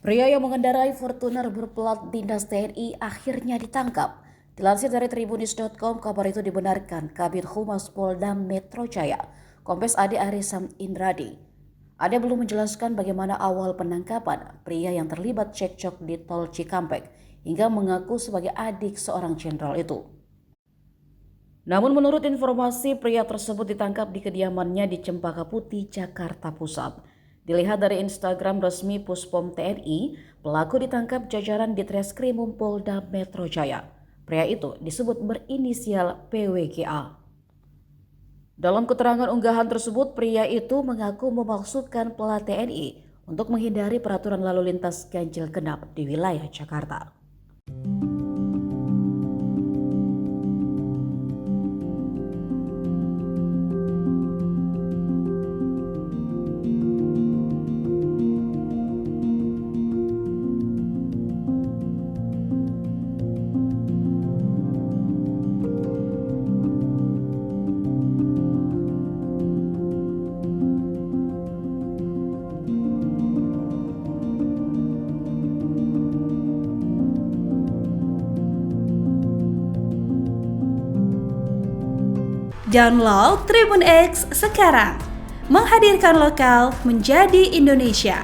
Pria yang mengendarai Fortuner berplat dinas TNI akhirnya ditangkap. Dilansir dari Tribunnews.com, kabar itu dibenarkan Kabid Humas Polda Metro Jaya, Kombes Ade Arisam Indradi. Ade belum menjelaskan bagaimana awal penangkapan pria yang terlibat cekcok di Tol Cikampek hingga mengaku sebagai adik seorang jenderal itu. Namun menurut informasi, pria tersebut ditangkap di kediamannya di Cempaka Putih, Jakarta Pusat. Dilihat dari Instagram resmi Puspom TNI, pelaku ditangkap jajaran Ditreskrimum Polda Metro Jaya. Pria itu disebut berinisial PWGA. Dalam keterangan unggahan tersebut, pria itu mengaku memalsukan plat TNI untuk menghindari peraturan lalu lintas ganjil genap di wilayah Jakarta. Download Tribun X sekarang, menghadirkan lokal menjadi Indonesia.